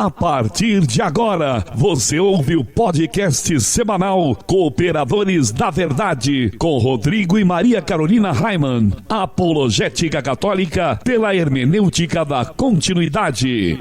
A partir de agora, você ouve o podcast semanal Cooperadores da Verdade, com Rodrigo e Maria Carolina Raimann. Apologética Católica pela hermenêutica da continuidade.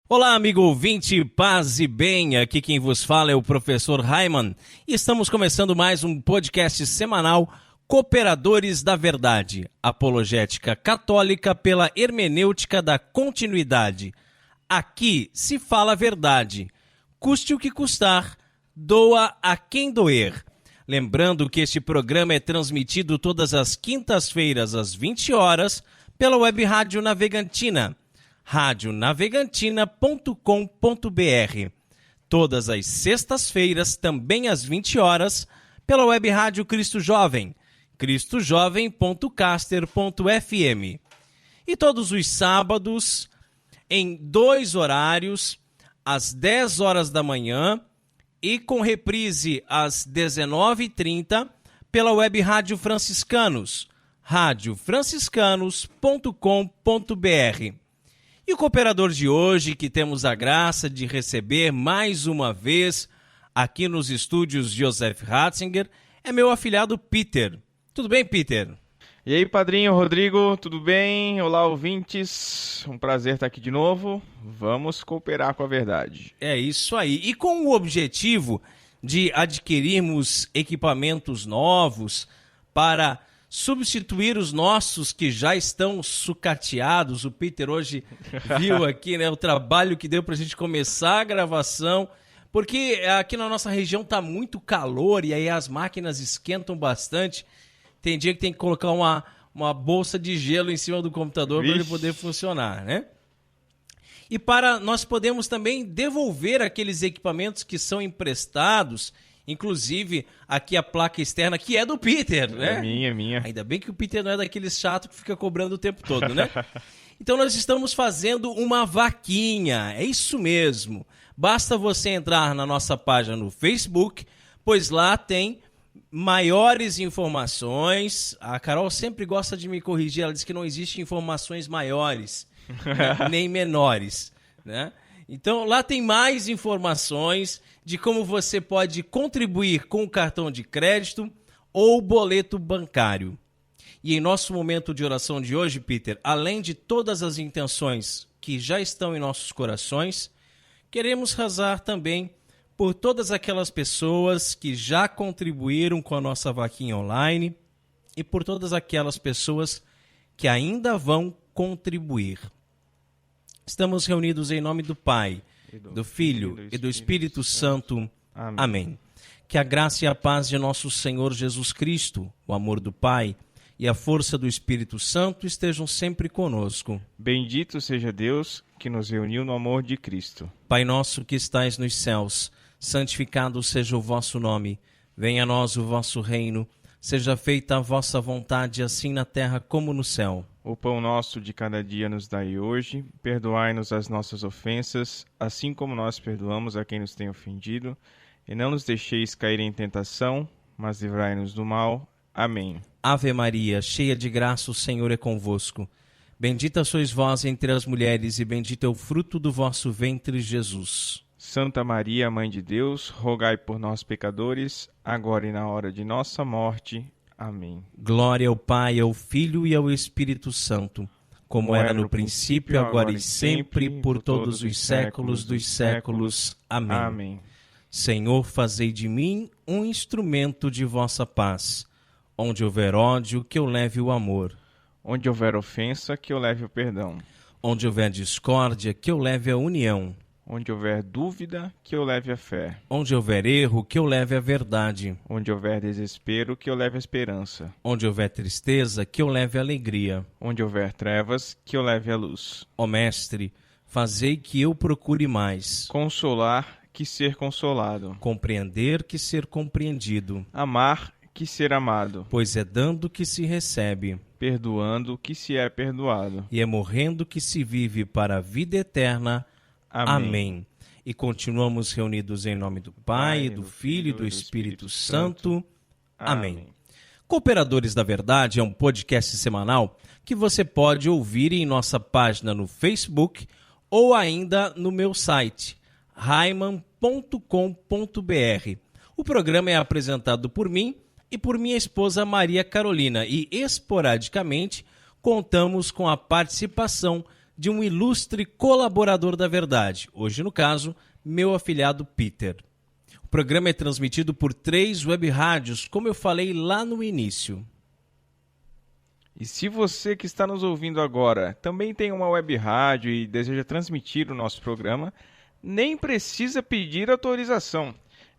Olá, amigo ouvinte, paz e bem, aqui quem vos fala é o professor Raimann e estamos começando mais um podcast semanal Cooperadores da Verdade, apologética católica pela hermenêutica da continuidade. Aqui se fala a verdade, custe o que custar, doa a quem doer. Lembrando que este programa é transmitido todas as quintas-feiras às 20 horas pela Web Rádio Navegantina, radionavegantina.com.br. Todas as sextas-feiras, também às 20 horas, pela Web Rádio Cristo Jovem, cristojovem.caster.fm. E todos os sábados, em 2 horários, às 10 horas da manhã e com reprise às 19h30, pela Web Rádio Franciscanos, radiofranciscanos.com.br. E o cooperador de hoje, que temos a graça de receber mais uma vez aqui nos estúdios Joseph Ratzinger, é meu afilhado Peter. Tudo bem, Peter? E aí, padrinho Rodrigo, tudo bem? Olá, ouvintes. Um prazer estar aqui de novo. Vamos cooperar com a verdade. É isso aí. E com o objetivo de adquirirmos equipamentos novos para substituir os nossos que já estão sucateados. O Peter hoje viu aqui, né, o trabalho que deu para a gente começar a gravação, porque aqui na nossa região está muito calor e aí as máquinas esquentam bastante. Tem dia que tem que colocar uma bolsa de gelo em cima do computador para ele poder funcionar, né? E para nós podemos também devolver aqueles equipamentos que são emprestados. Inclusive, aqui a placa externa, que é do Peter, né? É minha. Ainda bem que o Peter não é daqueles chato que fica cobrando o tempo todo, né? Então nós estamos fazendo uma vaquinha, é isso mesmo. Basta você entrar na nossa página no Facebook, pois lá tem maiores informações. A Carol sempre gosta de me corrigir, ela diz que não existe informações maiores, né? Nem menores, né? Então lá tem mais informações de como você pode contribuir com o cartão de crédito ou boleto bancário. E em nosso momento de oração de hoje, Peter, além de todas as intenções que já estão em nossos corações, queremos rezar também por todas aquelas pessoas que já contribuíram com a nossa vaquinha online e por todas aquelas pessoas que ainda vão contribuir. Estamos reunidos em nome do Pai, do Filho e do Espírito Santo. Amém. Que a graça e a paz de nosso Senhor Jesus Cristo, o amor do Pai e a força do Espírito Santo estejam sempre conosco. Bendito seja Deus que nos reuniu no amor de Cristo. Pai nosso que estais nos céus, santificado seja o vosso nome. Venha a nós o vosso reino. Seja feita a vossa vontade, assim na terra como no céu. O pão nosso de cada dia nos dai hoje. Perdoai-nos as nossas ofensas, assim como nós perdoamos a quem nos tem ofendido. E não nos deixeis cair em tentação, mas livrai-nos do mal. Amém. Ave Maria, cheia de graça, o Senhor é convosco. Bendita sois vós entre as mulheres, e bendito é o fruto do vosso ventre, Jesus. Santa Maria, Mãe de Deus, rogai por nós, pecadores, agora e na hora de nossa morte. Amém. Glória ao Pai, ao Filho e ao Espírito Santo, como era no princípio, agora e sempre, por todos os séculos dos séculos. Amém. Amém. Senhor, fazei de mim um instrumento de vossa paz. Onde houver ódio, que eu leve o amor. Onde houver ofensa, que eu leve o perdão. Onde houver discórdia, que eu leve a união. Onde houver dúvida, que eu leve a fé. Onde houver erro, que eu leve a verdade. Onde houver desespero, que eu leve a esperança. Onde houver tristeza, que eu leve a alegria. Onde houver trevas, que eu leve a luz. Ó Mestre, fazei que eu procure mais. Consolar, que ser consolado. Compreender, que ser compreendido. Amar, que ser amado, pois é dando que se recebe, perdoando que se é perdoado. e é morrendo que se vive para a vida eterna. Amém. E continuamos reunidos em nome do Pai, do Filho e do Espírito Santo. Amém. Cooperadores da Verdade é um podcast semanal que você pode ouvir em nossa página no Facebook ou ainda no meu site, raiman.com.br. O programa é apresentado por mim e por minha esposa Maria Carolina e, esporadicamente, contamos com a participação de um ilustre colaborador da Verdade, hoje, no caso, meu afilhado Peter. O programa é transmitido por 3 web rádios, como eu falei lá no início. E se você que está nos ouvindo agora também tem uma web rádio e deseja transmitir o nosso programa, nem precisa pedir autorização.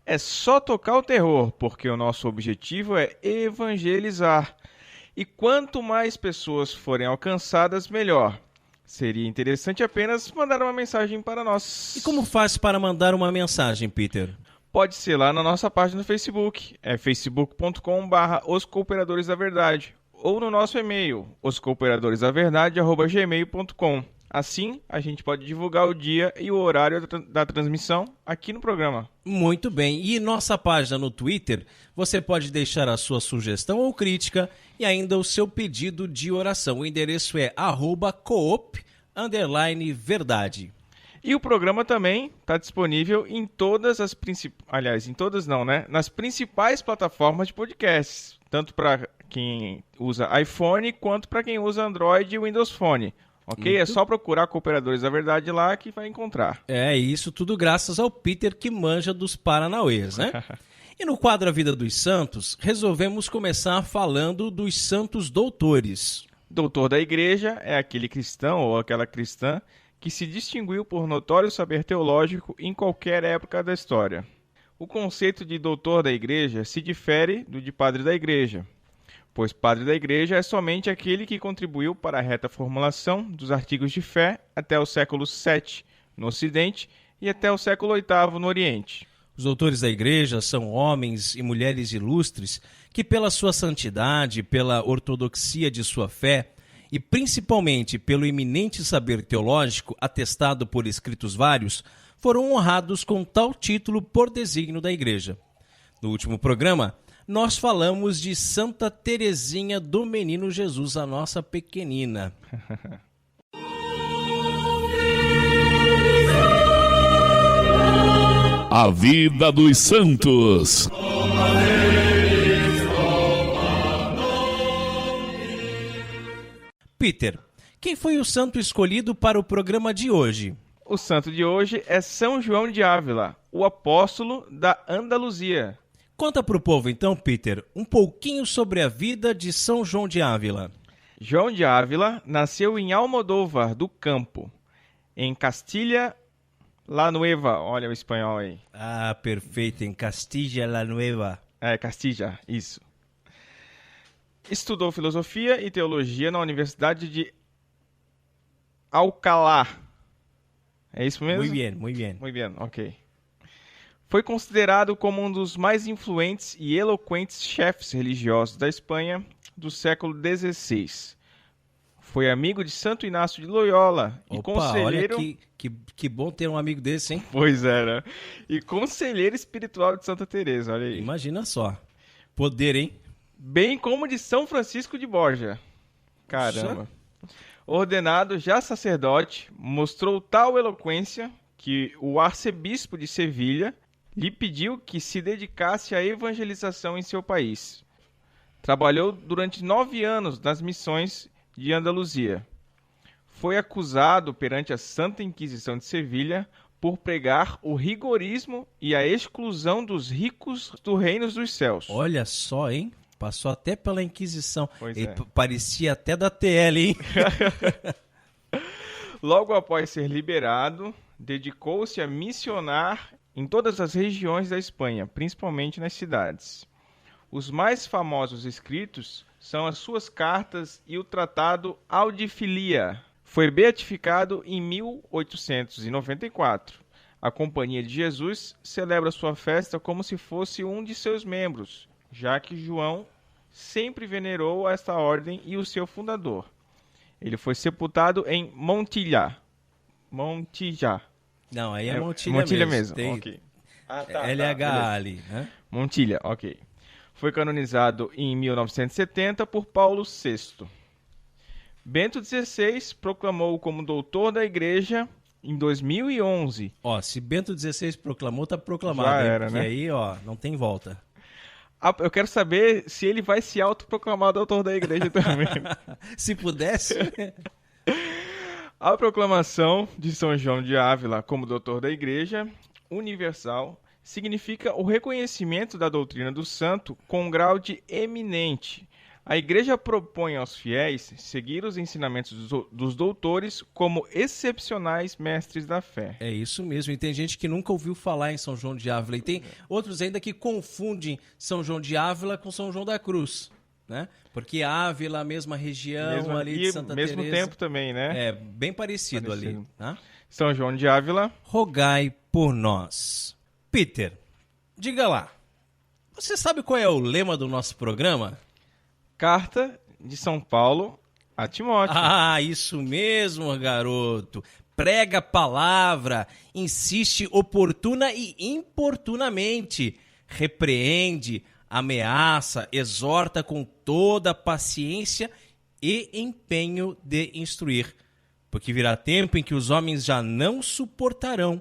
É só tocar o terror, porque o nosso objetivo é evangelizar. E quanto mais pessoas forem alcançadas, melhor. Seria interessante apenas mandar uma mensagem para nós. E como faz para mandar uma mensagem, Peter? Pode ser lá na nossa página no Facebook, é facebook.com/Os Cooperadores da Verdade, ou no nosso e-mail, oscooperadoresdaverdade@gmail.com. Assim, a gente pode divulgar o dia e o horário da transmissão aqui no programa. Muito bem. E nossa página no Twitter, você pode deixar a sua sugestão ou crítica e ainda o seu pedido de oração. O endereço é @coop_verdade. E o programa também está disponível em todas as nas principais plataformas de podcasts, tanto para quem usa iPhone quanto para quem usa Android e Windows Phone. Ok? É só procurar Cooperadores da Verdade lá que vai encontrar. É isso, tudo graças ao Peter que manja dos paranauês, né? E no quadro A Vida dos Santos, resolvemos começar falando dos santos doutores. Doutor da Igreja é aquele cristão ou aquela cristã que se distinguiu por notório saber teológico em qualquer época da história. O conceito de doutor da Igreja se difere do de padre da Igreja, pois padre da Igreja é somente aquele que contribuiu para a reta formulação dos artigos de fé até o século VII no Ocidente e até o século VIII no Oriente. Os doutores da Igreja são homens e mulheres ilustres que, pela sua santidade, pela ortodoxia de sua fé e principalmente pelo eminente saber teológico atestado por escritos vários, foram honrados com tal título por desígnio da Igreja. No último programa, nós falamos de Santa Teresinha do Menino Jesus, a nossa pequenina. A Vida dos Santos. Peter, quem foi o santo escolhido para o programa de hoje? O santo de hoje é São João de Ávila, o apóstolo da Andaluzia. Conta para o povo então, Peter, um pouquinho sobre a vida de São João de Ávila. João de Ávila nasceu em Almodóvar do Campo, em Castilha La Nueva. Olha o espanhol aí. Ah, perfeito, em Castilla la Nueva. É, Castilla, isso. Estudou filosofia e teologia na Universidade de Alcalá. É isso mesmo? Muy bien, muy bien. Muito bem, ok. Foi considerado como um dos mais influentes e eloquentes chefes religiosos da Espanha do século XVI. Foi amigo de Santo Inácio de Loyola e conselheiro... Olha que bom ter um amigo desse, hein? Pois era. E conselheiro espiritual de Santa Teresa, olha aí. Imagina só. Poder, hein? Bem como de São Francisco de Borja. Caramba. Ordenado já sacerdote, mostrou tal eloquência que o arcebispo de Sevilha lhe pediu que se dedicasse à evangelização em seu país. Trabalhou durante 9 anos nas missões de Andaluzia. Foi acusado perante a Santa Inquisição de Sevilha por pregar o rigorismo e a exclusão dos ricos do reino dos céus. Olha só, hein? Passou até pela Inquisição. Pois Ele é. parecia até da TL, hein? Logo após ser liberado, dedicou-se a missionar em todas as regiões da Espanha, principalmente nas cidades. Os mais famosos escritos são as suas cartas e o tratado Audifilia. Foi beatificado em 1894. A Companhia de Jesus celebra sua festa como se fosse um de seus membros, já que João sempre venerou esta ordem e o seu fundador. Ele foi sepultado em Montilla. Não, aí é Montilha, Montilha mesmo. mesmo. Ok. LH ali, né? Montilla, ok. Foi canonizado em 1970 por Paulo VI. Bento XVI proclamou como doutor da Igreja em 2011. Ó, se Bento XVI proclamou, tá proclamado. Já hein? era, Porque né? aí, ó, não tem volta. Eu quero saber se ele vai se autoproclamar doutor da Igreja também. Se pudesse... A proclamação de São João de Ávila como doutor da Igreja Universal significa o reconhecimento da doutrina do santo com um grau de eminente. A Igreja propõe aos fiéis seguir os ensinamentos dos doutores como excepcionais mestres da fé. É isso mesmo, e tem gente que nunca ouviu falar em São João de Ávila, e tem outros ainda que confundem São João de Ávila com São João da Cruz, né? Porque Ávila, a mesma região ali de Santa Teresa. Mesmo tempo também, né? É, bem parecido ali. Tá? São João de Ávila. Rogai por nós. Peter, diga lá, você sabe qual é o lema do nosso programa? Carta de São Paulo a Timóteo. Ah, isso mesmo, garoto. Prega a palavra, insiste oportuna e importunamente, repreende, ameaça, exorta com toda a paciência e empenho de instruir, porque virá tempo em que os homens já não suportarão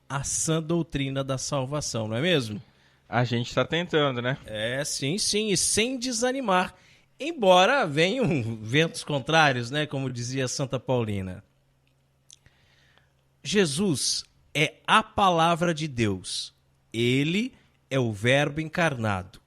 a sã doutrina da salvação, não é mesmo? A gente está tentando, né? É, sim, e sem desanimar, embora venham ventos contrários, né, como dizia Santa Paulina. Jesus é a palavra de Deus. Ele é o Verbo encarnado.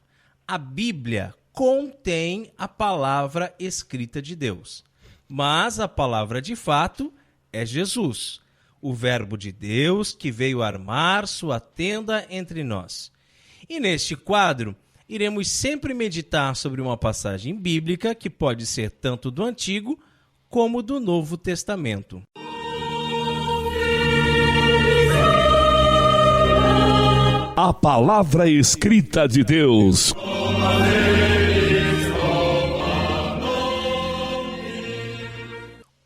A Bíblia contém a palavra escrita de Deus. Mas a palavra de fato é Jesus, o Verbo de Deus que veio armar sua tenda entre nós. E neste quadro, iremos sempre meditar sobre uma passagem bíblica que pode ser tanto do Antigo como do Novo Testamento. A palavra escrita de Deus.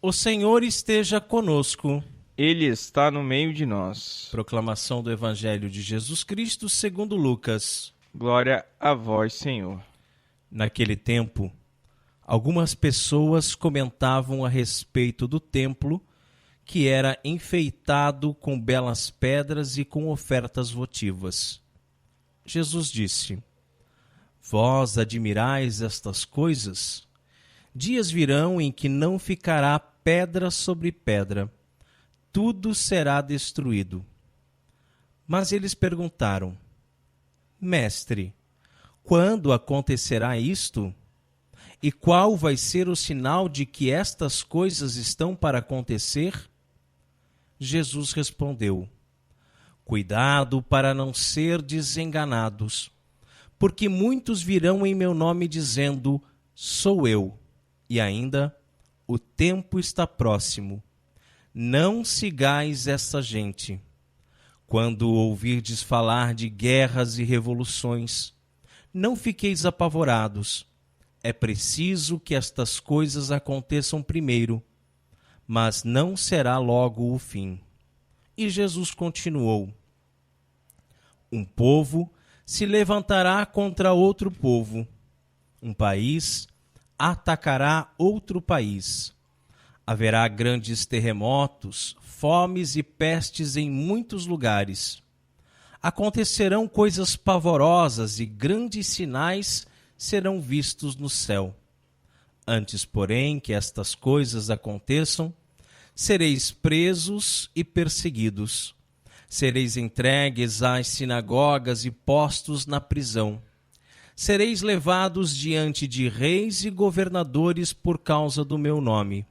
O Senhor esteja conosco. Ele está no meio de nós. Proclamação do Evangelho de Jesus Cristo segundo Lucas. Glória a vós, Senhor. Naquele tempo, algumas pessoas comentavam a respeito do templo, que era enfeitado com belas pedras e com ofertas votivas. Jesus disse: Vós admirais estas coisas? Dias virão em que não ficará pedra sobre pedra, tudo será destruído. Mas eles perguntaram: Mestre, quando acontecerá isto? E qual vai ser o sinal de que estas coisas estão para acontecer? Jesus respondeu: Cuidado para não ser desenganados, porque muitos virão em meu nome dizendo: Sou eu. E ainda, o tempo está próximo. Não sigais essa gente. Quando ouvirdes falar de guerras e revoluções, não fiqueis apavorados. É preciso que estas coisas aconteçam primeiro, mas não será logo o fim. E Jesus continuou: Um povo se levantará contra outro povo. Um país atacará outro país. Haverá grandes terremotos, fomes e pestes em muitos lugares. Acontecerão coisas pavorosas e grandes sinais serão vistos no céu. Antes, porém, que estas coisas aconteçam, sereis presos e perseguidos. Sereis entregues às sinagogas e postos na prisão. Sereis levados diante de reis e governadores por causa do meu nome.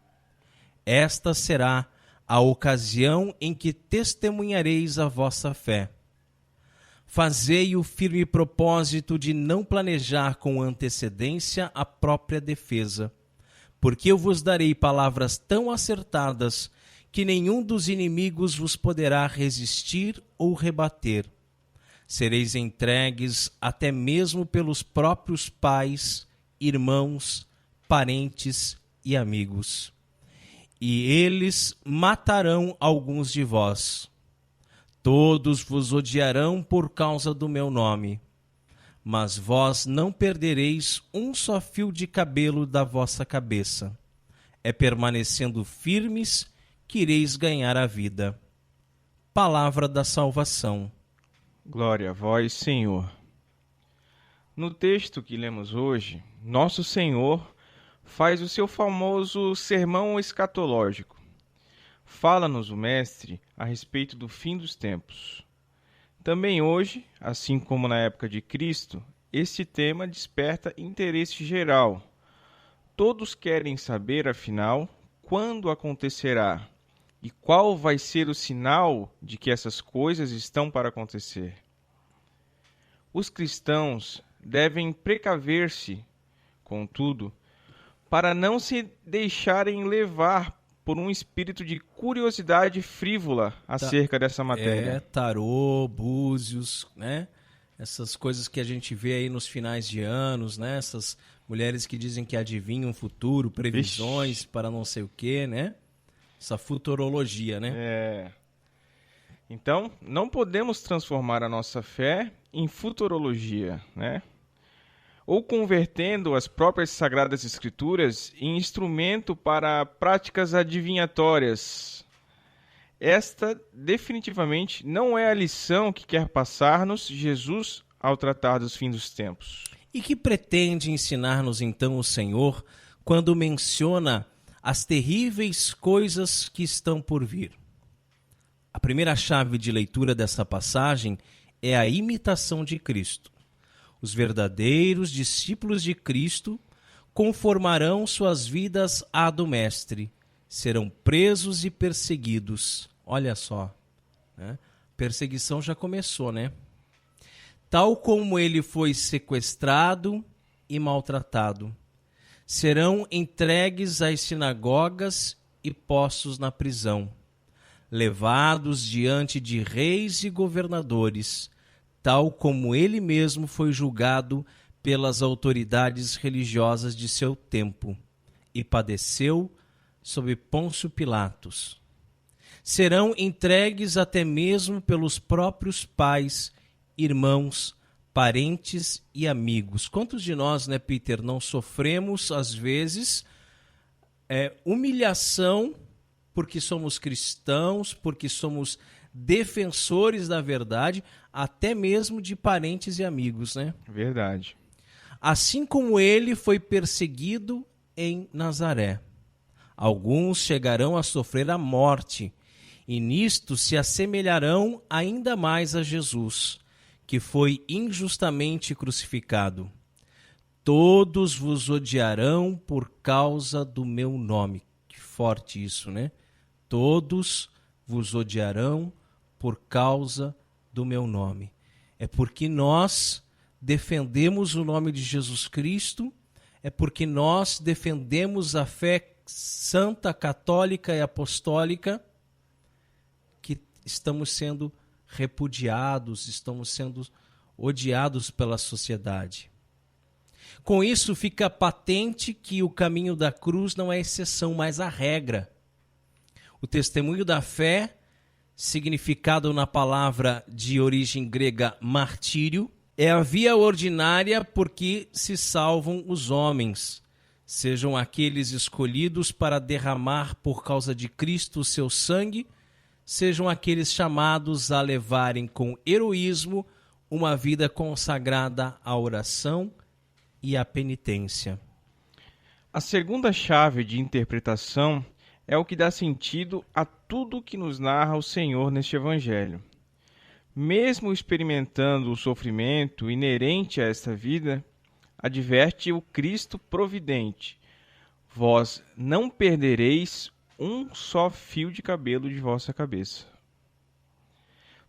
Esta será a ocasião em que testemunhareis a vossa fé. Fazei o firme propósito de não planejar com antecedência a própria defesa, porque eu vos darei palavras tão acertadas que nenhum dos inimigos vos poderá resistir ou rebater. Sereis entregues até mesmo pelos próprios pais, irmãos, parentes e amigos. E eles matarão alguns de vós. Todos vos odiarão por causa do meu nome. Mas vós não perdereis um só fio de cabelo da vossa cabeça. É permanecendo firmes que ireis ganhar a vida. Palavra da salvação. Glória a vós, Senhor. No texto que lemos hoje, Nosso Senhor faz o seu famoso sermão escatológico. Fala-nos o Mestre a respeito do fim dos tempos. Também hoje, assim como na época de Cristo, este tema desperta interesse geral. Todos querem saber, afinal, quando acontecerá e qual vai ser o sinal de que essas coisas estão para acontecer. Os cristãos devem precaver-se, contudo, para não se deixarem levar por um espírito de curiosidade frívola acerca dessa matéria. Tarô, búzios, né? Essas coisas que a gente vê aí nos finais de anos, né? Essas mulheres que dizem que adivinham o futuro, previsões para não sei o quê, né? Essa futurologia, né? Então, não podemos transformar a nossa fé em futurologia, né? Ou convertendo as próprias Sagradas Escrituras em instrumento para práticas adivinhatórias. Esta definitivamente não é a lição que quer passar-nos Jesus ao tratar dos fins dos tempos. E que pretende ensinar-nos então o Senhor quando menciona as terríveis coisas que estão por vir? A primeira chave de leitura dessa passagem é a imitação de Cristo. Os verdadeiros discípulos de Cristo conformarão suas vidas à do Mestre, serão presos e perseguidos. Olha só, né? Perseguição já começou, né? Tal como ele foi sequestrado e maltratado. Serão entregues às sinagogas e postos na prisão, levados diante de reis e governadores, tal como ele mesmo foi julgado pelas autoridades religiosas de seu tempo, e padeceu sob Pôncio Pilatos. Serão entregues até mesmo pelos próprios pais, irmãos, parentes e amigos. Quantos de nós, né, Peter, não sofremos, às vezes, humilhação porque somos cristãos, porque somos defensores da verdade, até mesmo de parentes e amigos, né? Verdade. Assim como ele foi perseguido em Nazaré. Alguns chegarão a sofrer a morte, e nisto se assemelharão ainda mais a Jesus, que foi injustamente crucificado. Todos vos odiarão por causa do meu nome. Que forte isso, né? Todos vos odiarão por causa do meu nome. É porque nós defendemos o nome de Jesus Cristo, é porque nós defendemos a fé santa, católica e apostólica, que estamos sendo repudiados, estamos sendo odiados pela sociedade. Com isso fica patente que o caminho da cruz não é exceção, mas a regra. O testemunho da fé, significado na palavra de origem grega martírio, é a via ordinária por que se salvam os homens, sejam aqueles escolhidos para derramar por causa de Cristo o seu sangue, sejam aqueles chamados a levarem com heroísmo uma vida consagrada à oração e à penitência. A segunda chave de interpretação é o que dá sentido a tudo que nos narra o Senhor neste Evangelho. Mesmo experimentando o sofrimento inerente a esta vida, adverte o Cristo providente: vós não perdereis um só fio de cabelo de vossa cabeça.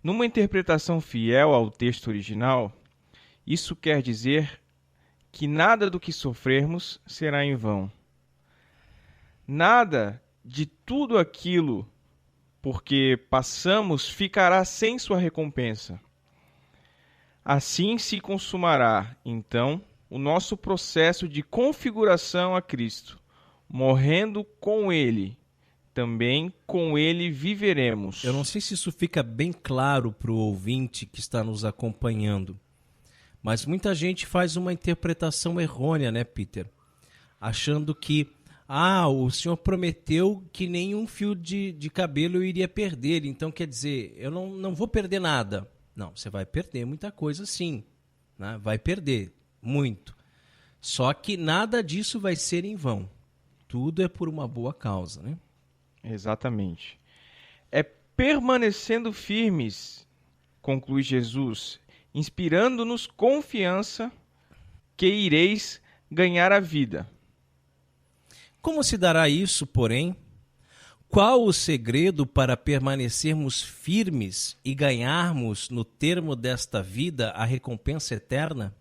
Numa interpretação fiel ao texto original, isso quer dizer que nada do que sofrermos será em vão. Nada de tudo aquilo porque passamos ficará sem sua recompensa. Assim se consumará, então, o nosso processo de configuração a Cristo. Morrendo com Ele, também com Ele viveremos. Eu não sei se isso fica bem claro para o ouvinte que está nos acompanhando, mas muita gente faz uma interpretação errônea, né, Peter? Achando que, o Senhor prometeu que nenhum fio de cabelo eu iria perder, então quer dizer, eu não vou perder nada. Não, você vai perder muita coisa sim, né? Vai perder muito. Só que nada disso vai ser em vão. Tudo é por uma boa causa, né? Exatamente. É permanecendo firmes, conclui Jesus, inspirando-nos confiança que ireis ganhar a vida. Como se dará isso, porém? Qual o segredo para permanecermos firmes e ganharmos, no termo desta vida, a recompensa eterna?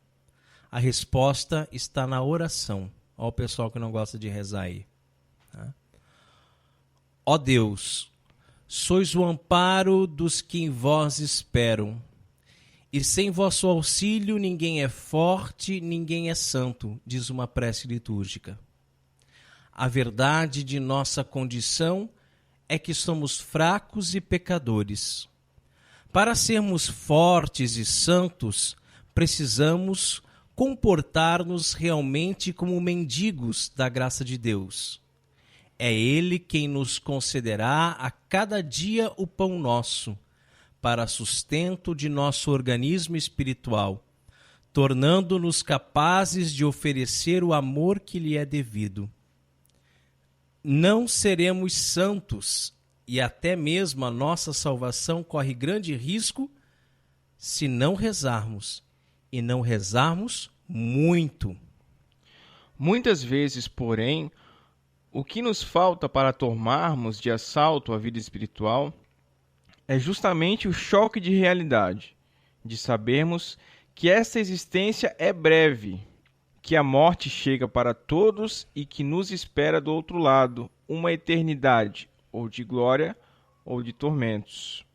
A resposta está na oração. Olha o pessoal que não gosta de rezar aí. Ó Deus, sois o amparo dos que em vós esperam, e sem vosso auxílio ninguém é forte, ninguém é santo, diz uma prece litúrgica. A verdade de nossa condição é que somos fracos e pecadores. Para sermos fortes e santos, precisamos comportar-nos realmente como mendigos da graça de Deus. É Ele quem nos concederá a cada dia o pão nosso, para sustento de nosso organismo espiritual, tornando-nos capazes de oferecer o amor que lhe é devido. Não seremos santos e até mesmo a nossa salvação corre grande risco se não rezarmos, e não rezarmos muito. Muitas vezes, porém, o que nos falta para tomarmos de assalto a vida espiritual é justamente o choque de realidade, de sabermos que esta existência é breve, que a morte chega para todos e que nos espera do outro lado uma eternidade, ou de glória ou de tormentos.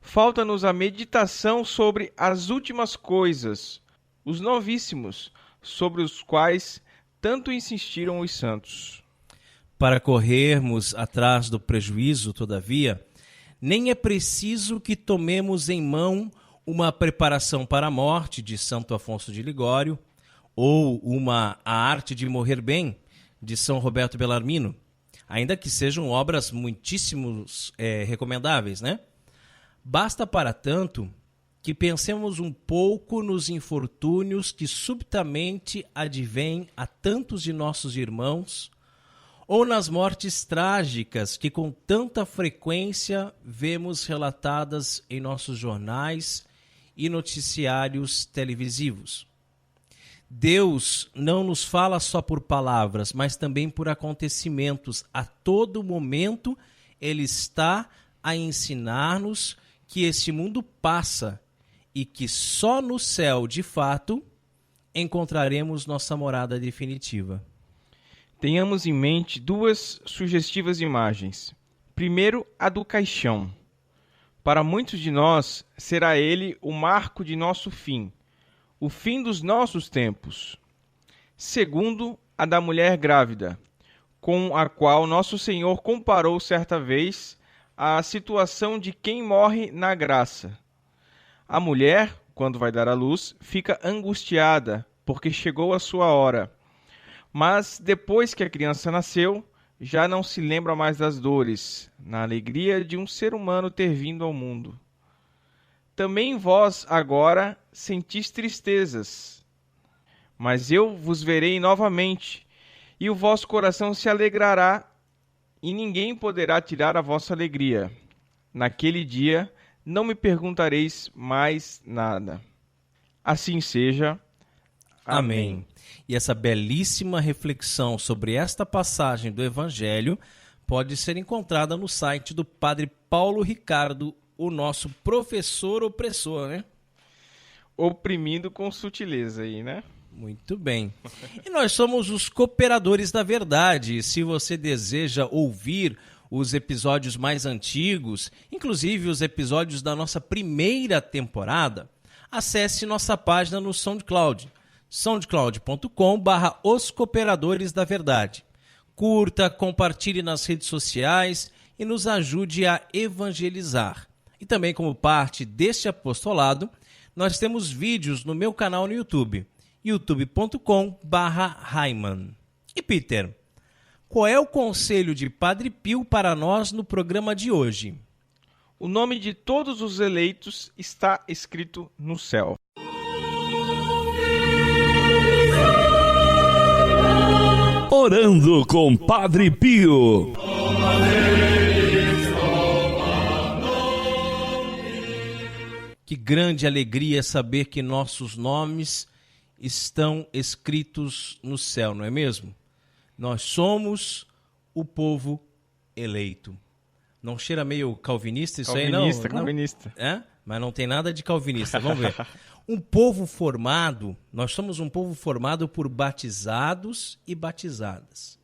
Falta-nos a meditação sobre as últimas coisas, os novíssimos, sobre os quais tanto insistiram os santos. Para corrermos atrás do prejuízo, todavia, nem é preciso que tomemos em mão uma preparação para a morte de Santo Afonso de Ligório, ou A Arte de Morrer Bem, de São Roberto Bellarmino, ainda que sejam obras muitíssimos recomendáveis, né? Basta, para tanto, que pensemos um pouco nos infortúnios que subitamente advêm a tantos de nossos irmãos, ou nas mortes trágicas que com tanta frequência vemos relatadas em nossos jornais e noticiários televisivos. Deus não nos fala só por palavras, mas também por acontecimentos. A todo momento Ele está a ensinar-nos que este mundo passa e que só no céu, de fato, encontraremos nossa morada definitiva. Tenhamos em mente duas sugestivas imagens. Primeiro, a do caixão. Para muitos de nós, será ele o marco de nosso fim, o fim dos nossos tempos. Segundo, a da mulher grávida, com a qual nosso Senhor comparou certa vez a situação de quem morre na graça. A mulher, quando vai dar à luz, fica angustiada, porque chegou a sua hora. Mas depois que a criança nasceu, já não se lembra mais das dores, na alegria de um ser humano ter vindo ao mundo. Também vós agora sentis tristezas, mas eu vos verei novamente, e o vosso coração se alegrará, e ninguém poderá tirar a vossa alegria. Naquele dia não me perguntareis mais nada. Assim seja. Amém. E essa belíssima reflexão sobre esta passagem do Evangelho pode ser encontrada no site do Padre Paulo Ricardo, o nosso professor opressor, né? Oprimido com sutileza aí, né? Muito bem. E nós somos os cooperadores da verdade. Se você deseja ouvir os episódios mais antigos, inclusive os episódios da nossa primeira temporada, acesse nossa página no SoundCloud, soundcloud.com/Os Cooperadores da Verdade. Curta, compartilhe nas redes sociais e nos ajude a evangelizar. E também, como parte deste apostolado, nós temos vídeos no meu canal no YouTube, youtube.com/Raiman. E Peter, qual é o conselho de Padre Pio para nós no programa de hoje? O nome de todos os eleitos está escrito no céu. Orando com Padre Pio. Que grande alegria saber que nossos nomes estão escritos no céu, não é mesmo? Nós somos o povo eleito. Não cheira meio calvinista isso aí, não? Calvinista. É? Mas não tem nada de calvinista, vamos ver. Um povo formado, nós somos um povo formado por batizados e batizadas.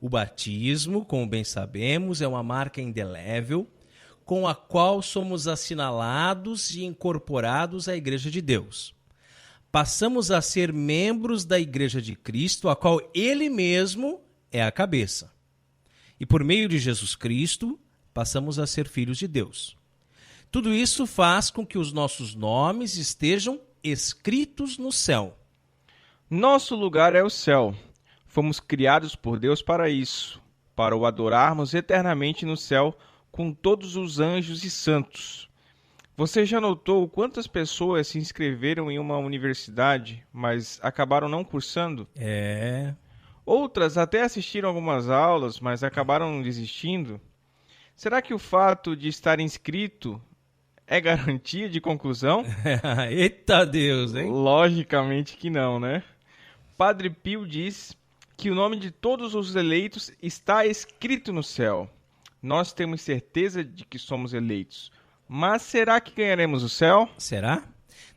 O batismo, como bem sabemos, é uma marca indelével com a qual somos assinalados e incorporados à Igreja de Deus. Passamos a ser membros da Igreja de Cristo, a qual Ele mesmo é a cabeça. E por meio de Jesus Cristo, passamos a ser filhos de Deus. Tudo isso faz com que os nossos nomes estejam escritos no céu. Nosso lugar é o céu. Fomos criados por Deus para isso, para o adorarmos eternamente no céu com todos os anjos e santos. Você já notou quantas pessoas se inscreveram em uma universidade, mas acabaram não cursando? Outras até assistiram algumas aulas, mas acabaram desistindo. Será que o fato de estar inscrito é garantia de conclusão? Eita Deus, hein? Logicamente que não, né? Padre Pio diz que o nome de todos os eleitos está escrito no céu. Nós temos certeza de que somos eleitos. Mas será que ganharemos o céu? Será?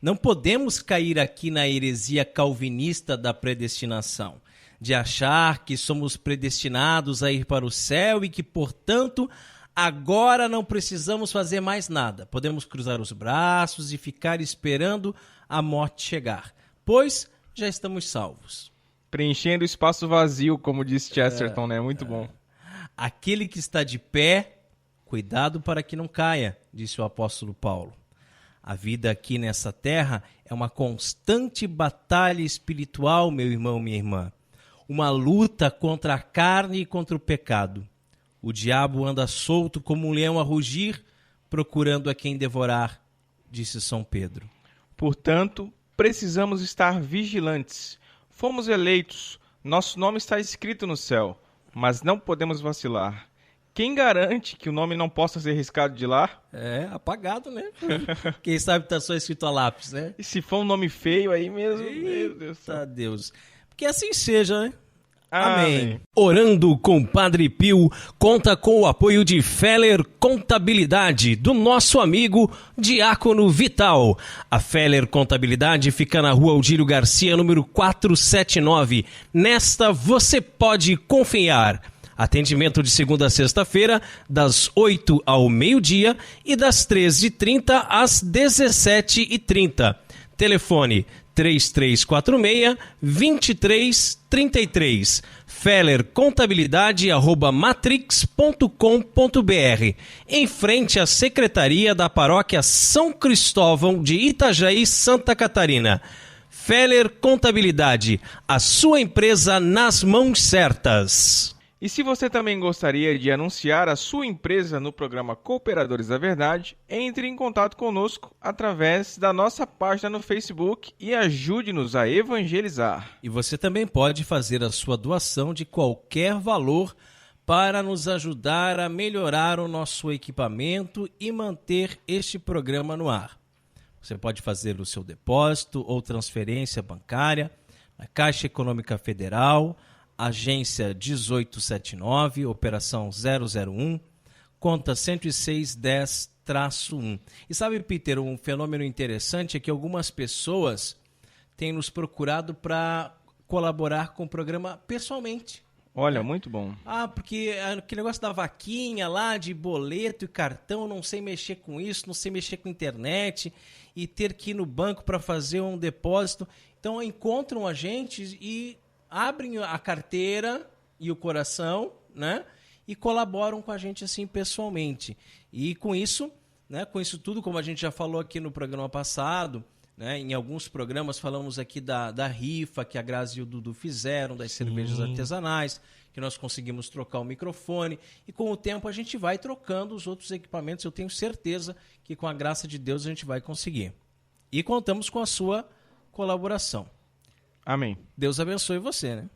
Não podemos cair aqui na heresia calvinista da predestinação, de achar que somos predestinados a ir para o céu e que, portanto, agora não precisamos fazer mais nada. Podemos cruzar os braços e ficar esperando a morte chegar, pois já estamos salvos. Preenchendo o espaço vazio, como disse Chesterton, né? Muito bom. Aquele que está de pé, cuidado para que não caia, disse o apóstolo Paulo. A vida aqui nessa terra é uma constante batalha espiritual, meu irmão, minha irmã. Uma luta contra a carne e contra o pecado. O diabo anda solto como um leão a rugir, procurando a quem devorar, disse São Pedro. Portanto, precisamos estar vigilantes. Fomos eleitos, nosso nome está escrito no céu, mas não podemos vacilar. Quem garante que o nome não possa ser riscado de lá? Apagado, né? Quem sabe está só escrito a lápis, né? E se for um nome feio aí mesmo, meu Deus. Eita Deus. Que assim seja, né? Amém. Orando com Padre Pio conta com o apoio de Feller Contabilidade, do nosso amigo Diácono Vital. A Feller Contabilidade fica na rua Aldírio Garcia, número 479. Nesta você pode confiar. Atendimento de segunda a sexta-feira, das 8 ao meio-dia e das 13h30 às 17h30. Telefone 3346-2333. fellercontabilidade@matrix.com.br. Em frente à Secretaria da Paróquia São Cristóvão de Itajaí, Santa Catarina. Feller Contabilidade, a sua empresa nas mãos certas. E se você também gostaria de anunciar a sua empresa no programa Cooperadores da Verdade, entre em contato conosco através da nossa página no Facebook e ajude-nos a evangelizar. E você também pode fazer a sua doação de qualquer valor para nos ajudar a melhorar o nosso equipamento e manter este programa no ar. Você pode fazer o seu depósito ou transferência bancária na Caixa Econômica Federal, agência 1879, operação 001, conta 10610-1. E sabe, Peter, um fenômeno interessante é que algumas pessoas têm nos procurado para colaborar com o programa pessoalmente. Olha, muito bom. Porque aquele negócio da vaquinha lá, de boleto e cartão, não sei mexer com isso, não sei mexer com internet, e ter que ir no banco para fazer um depósito. Então, encontram a gente e abrem a carteira e o coração, né? E colaboram com a gente assim pessoalmente. E com isso, né? Com isso tudo, como a gente já falou aqui no programa passado, né? Em alguns programas falamos aqui da rifa que a Grazi e o Dudu fizeram, das cervejas artesanais, que nós conseguimos trocar o microfone. E com o tempo a gente vai trocando os outros equipamentos. Eu tenho certeza que com a graça de Deus a gente vai conseguir. E contamos com a sua colaboração. Amém. Deus abençoe você, né?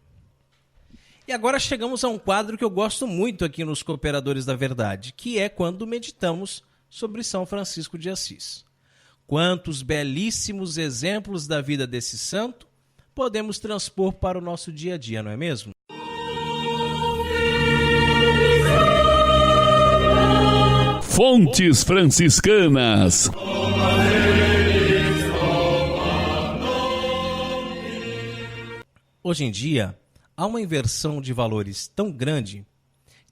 E agora chegamos a um quadro que eu gosto muito aqui nos Cooperadores da Verdade, que é quando meditamos sobre São Francisco de Assis. Quantos belíssimos exemplos da vida desse santo podemos transpor para o nosso dia a dia, não é mesmo? Fontes Franciscanas. Hoje em dia, há uma inversão de valores tão grande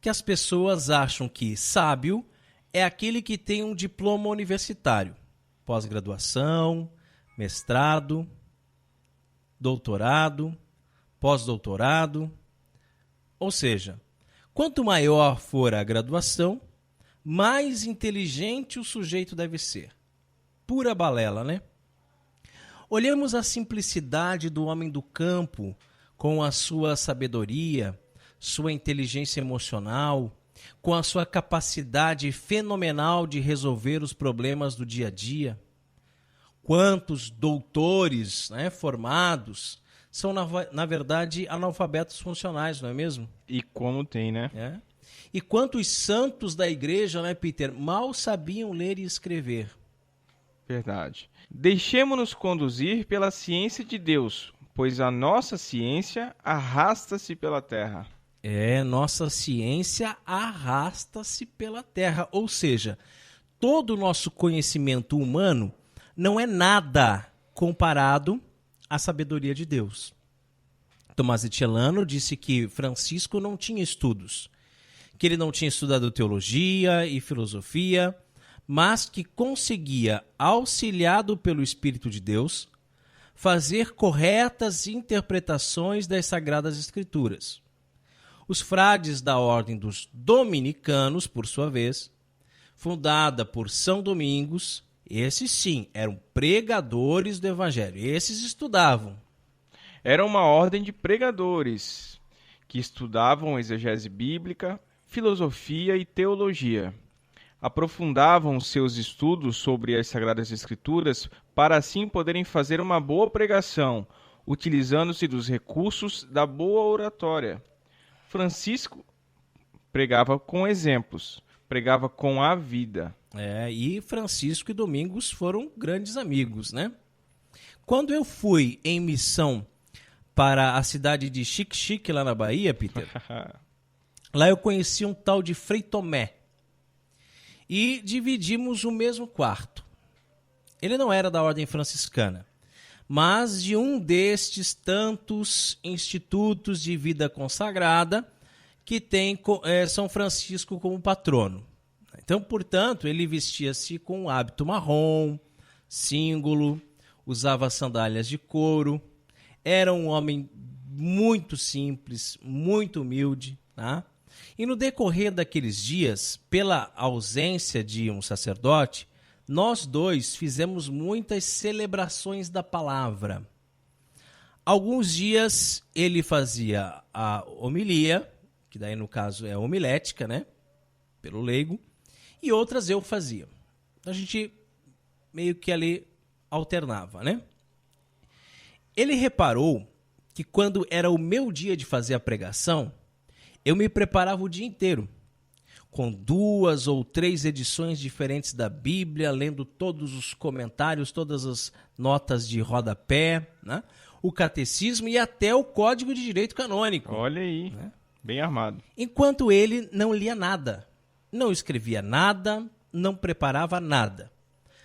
que as pessoas acham que sábio é aquele que tem um diploma universitário, pós-graduação, mestrado, doutorado, pós-doutorado. Ou seja, quanto maior for a graduação, mais inteligente o sujeito deve ser. Pura balela, né? Olhamos a simplicidade do homem do campo com a sua sabedoria, sua inteligência emocional, com a sua capacidade fenomenal de resolver os problemas do dia a dia. Quantos doutores, né, formados são, na verdade, analfabetos funcionais, não é mesmo? E como tem, né? É. E quantos santos da igreja, né, Peter, mal sabiam ler e escrever. Verdade. Deixemo-nos conduzir pela ciência de Deus, pois a nossa ciência arrasta-se pela terra. Nossa ciência arrasta-se pela terra. Ou seja, todo o nosso conhecimento humano não é nada comparado à sabedoria de Deus. Tomás de Celano disse que Francisco não tinha estudos, que ele não tinha estudado teologia e filosofia, mas que conseguia, auxiliado pelo Espírito de Deus, fazer corretas interpretações das Sagradas Escrituras. Os frades da Ordem dos Dominicanos, por sua vez, fundada por São Domingos, esses sim, eram pregadores do Evangelho, esses estudavam. Era uma ordem de pregadores que estudavam exegese bíblica, filosofia e teologia. Aprofundavam seus estudos sobre as Sagradas Escrituras para assim poderem fazer uma boa pregação, utilizando-se dos recursos da boa oratória. Francisco pregava com exemplos, pregava com a vida. E Francisco e Domingos foram grandes amigos, né? Quando eu fui em missão para a cidade de Xique-Xique, lá na Bahia, Peter, lá eu conheci um tal de Frei Tomé. E dividimos o mesmo quarto. Ele não era da ordem franciscana, mas de um destes tantos institutos de vida consagrada que tem São Francisco como patrono. Então, portanto, ele vestia-se com um hábito marrom, símbolo, usava sandálias de couro, era um homem muito simples, muito humilde, tá? E no decorrer daqueles dias, pela ausência de um sacerdote, nós dois fizemos muitas celebrações da palavra. Alguns dias ele fazia a homilia, que daí no caso é homilética, né? Pelo leigo, e outras eu fazia. A gente meio que ali alternava, né? Ele reparou que quando era o meu dia de fazer a pregação, eu me preparava o dia inteiro, com 2 ou 3 edições diferentes da Bíblia, lendo todos os comentários, todas as notas de rodapé, né? O catecismo e até o Código de Direito Canônico. Olha aí, né? Bem armado. Enquanto ele não lia nada, não escrevia nada, não preparava nada.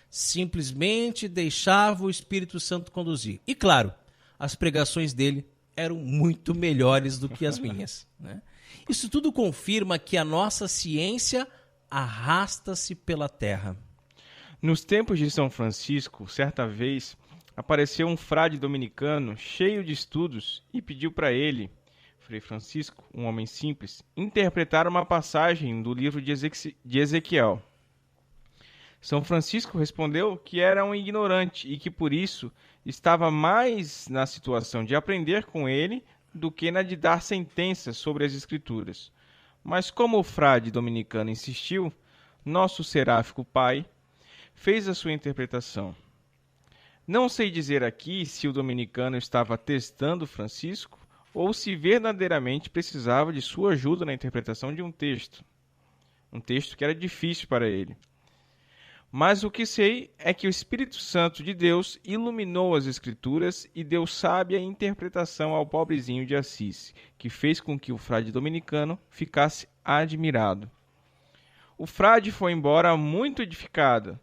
Simplesmente deixava o Espírito Santo conduzir. E claro, as pregações dele eram muito melhores do que as minhas, né? Isso tudo confirma que a nossa ciência arrasta-se pela terra. Nos tempos de São Francisco, certa vez, apareceu um frade dominicano cheio de estudos e pediu para ele, Frei Francisco, um homem simples, interpretar uma passagem do livro de Ezequiel. São Francisco respondeu que era um ignorante e que, por isso, estava mais na situação de aprender com ele do que na de dar sentenças sobre as Escrituras. Mas como o frade dominicano insistiu, nosso seráfico pai fez a sua interpretação. Não sei dizer aqui se o dominicano estava testando Francisco ou se verdadeiramente precisava de sua ajuda na interpretação de um texto que era difícil para ele. Mas o que sei é que o Espírito Santo de Deus iluminou as Escrituras e deu sábia interpretação ao pobrezinho de Assis, que fez com que o frade dominicano ficasse admirado. O frade foi embora muito edificado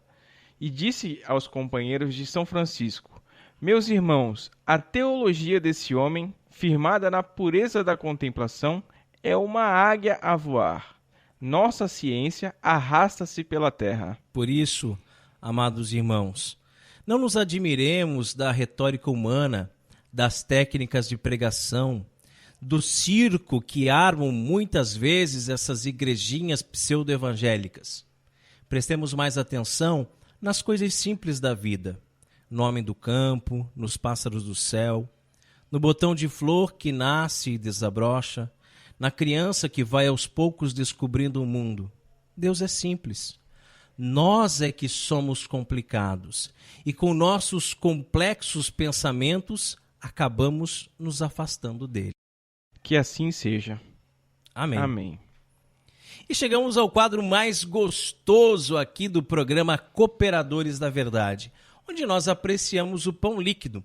e disse aos companheiros de São Francisco: meus irmãos, a teologia desse homem, firmada na pureza da contemplação, é uma águia a voar. Nossa ciência arrasta-se pela terra. Por isso, amados irmãos, não nos admiremos da retórica humana, das técnicas de pregação, do circo que armam muitas vezes essas igrejinhas pseudo-evangélicas. Prestemos mais atenção nas coisas simples da vida, no homem do campo, nos pássaros do céu, no botão de flor que nasce e desabrocha, na criança que vai aos poucos descobrindo o mundo. Deus é simples. Nós é que somos complicados e com nossos complexos pensamentos acabamos nos afastando dele. Que assim seja. Amém. Amém. E chegamos ao quadro mais gostoso aqui do programa Cooperadores da Verdade, onde nós apreciamos o pão líquido.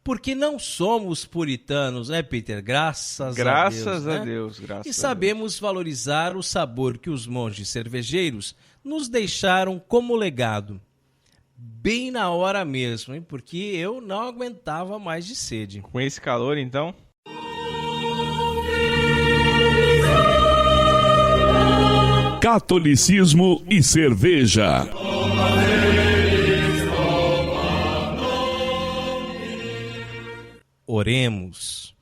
Porque não somos puritanos, né, Peter? Graças a Deus. Graças a né? Deus, graças E a sabemos valorizar o sabor que os monges cervejeiros nos deixaram como legado. Bem na hora mesmo, hein? Porque eu não aguentava mais de sede. Com esse calor, então? Catolicismo e cerveja. Oremos.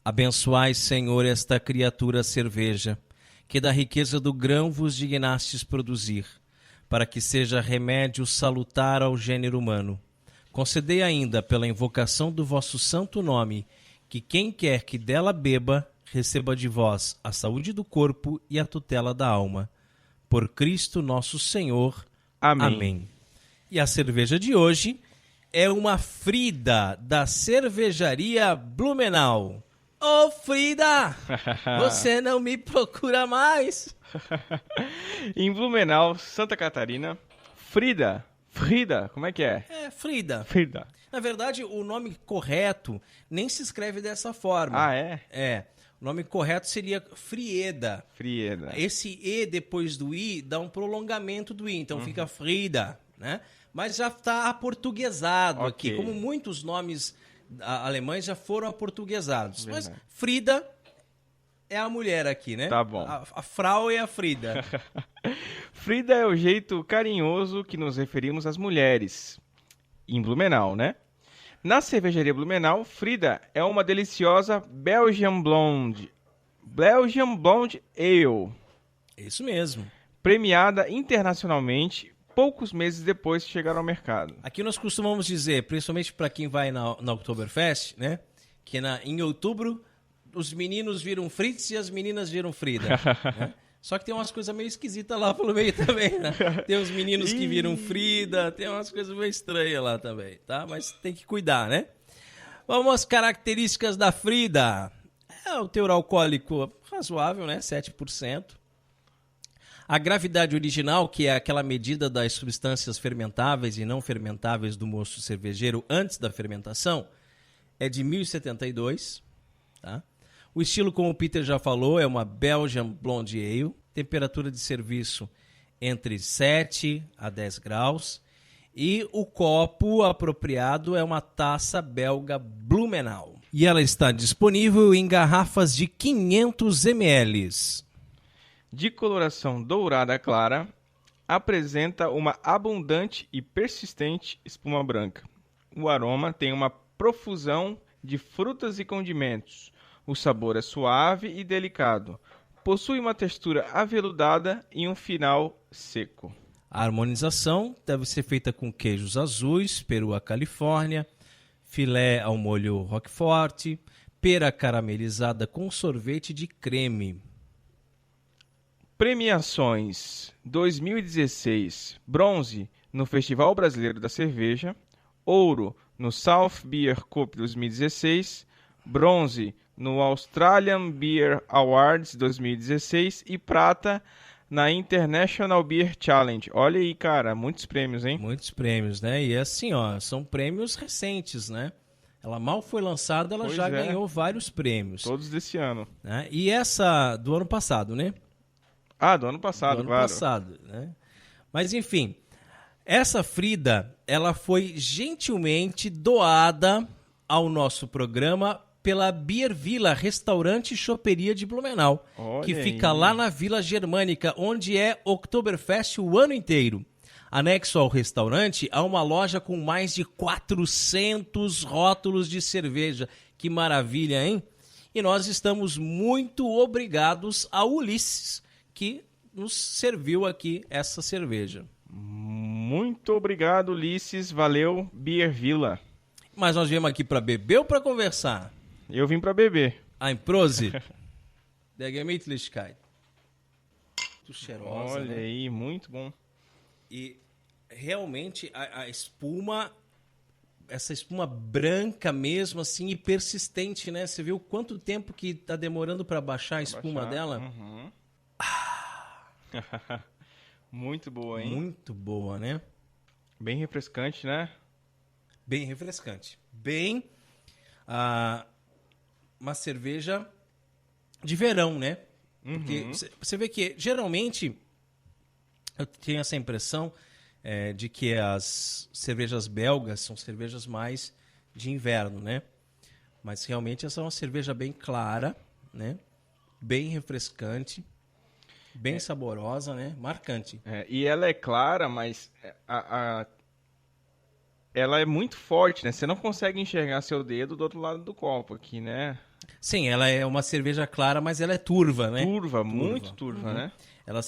Abençoai, Senhor, esta criatura cerveja, que da riqueza do grão vos dignastes produzir, para que seja remédio salutar ao gênero humano. Concedei ainda, pela invocação do vosso santo nome, que quem quer que dela beba, receba de vós a saúde do corpo e a tutela da alma. Por Cristo nosso Senhor. Amém. Amém. E a cerveja de hoje é uma Frida, da cervejaria Blumenau. Ô Frida, você não me procura mais? Em Blumenau, Santa Catarina, Frida, como é que é? É, Frida. Frida. Na verdade, o nome correto nem se escreve dessa forma. Ah, é? É. O nome correto seria Frieda. Frieda. Esse E depois do I dá um prolongamento do I, então fica Frida, né? Mas já está aportuguesado aqui, como muitos nomes alemães já foram aportuguesados. Verdade. Mas Frida é a mulher aqui, né? Tá bom. A Frau é a Frida. Frida é o jeito carinhoso que nos referimos às mulheres. Em Blumenau, né? Na cervejaria Blumenau, Frida é uma deliciosa Belgian Blonde Ale. Isso mesmo. Premiada internacionalmente poucos meses depois de chegar ao mercado. Aqui nós costumamos dizer, principalmente para quem vai na Oktoberfest, né? Que em outubro os meninos viram Fritz e as meninas viram Frida. Né? Só que tem umas coisas meio esquisitas lá pelo meio também, né? Tem os meninos que viram Frida, tem umas coisas meio estranhas lá também, tá? Mas tem que cuidar, né? Vamos às características da Frida. O teor alcoólico razoável, né? 7%. A gravidade original, que é aquela medida das substâncias fermentáveis e não fermentáveis do mosto cervejeiro antes da fermentação, é de 1072, tá? O estilo, como o Peter já falou, é uma Belgian Blonde Ale, temperatura de serviço entre 7 a 10 graus, e o copo apropriado é uma taça belga Blumenau. E ela está disponível em garrafas de 500 ml. De coloração dourada clara, apresenta uma abundante e persistente espuma branca. O aroma tem uma profusão de frutas e condimentos. O sabor é suave e delicado. Possui uma textura aveludada e um final seco. A harmonização deve ser feita com queijos azuis, peru à Califórnia, filé ao molho Roquefort, pera caramelizada com sorvete de creme. Premiações 2016: bronze no Festival Brasileiro da Cerveja, ouro no South Beer Cup 2016, bronze no Australian Beer Awards 2016 e prata na International Beer Challenge. Olha aí, cara, muitos prêmios, hein? Muitos prêmios, né? E assim, ó, são prêmios recentes, né? Ela mal foi lançada, ela já ganhou vários prêmios. Todos desse ano. Né? E essa do ano passado, né? Ah, do ano passado, do ano claro. passado, né? Mas enfim, essa Frida, ela foi gentilmente doada ao nosso programa pela Beer Villa, restaurante e choperia de Blumenau, Olha que fica aí. lá na Vila Germânica, onde é Oktoberfest o ano inteiro. Anexo ao restaurante, há uma loja com mais de 400 rótulos de cerveja. Que maravilha, hein? E nós estamos muito obrigados ao Ulisses, que nos serviu aqui essa cerveja. Muito obrigado, Ulisses. Valeu, Beer Villa. Mas nós viemos aqui para beber ou para conversar? Eu vim pra beber. Ein Prosit. Der Gemütlichkeit. Muito cheirosa, Olha né? aí, muito bom. E realmente a espuma, essa espuma branca mesmo, assim, e persistente, né? Você viu quanto tempo que tá demorando para baixar a espuma dela? Uhum. Muito boa, hein? Muito boa, né? Bem refrescante, né? Bem refrescante. Bem... uma cerveja de verão, né? Porque você vê que, geralmente, eu tenho essa impressão de que as cervejas belgas são cervejas mais de inverno, né? Mas, realmente, essa é uma cerveja bem clara, né? Bem refrescante, bem saborosa, né? Marcante. E ela é clara, mas ela é muito forte, né? Você não consegue enxergar seu dedo do outro lado do copo aqui, né? Sim, ela é uma cerveja clara, mas ela é turva, né? Turva, muito turva, né? Ela,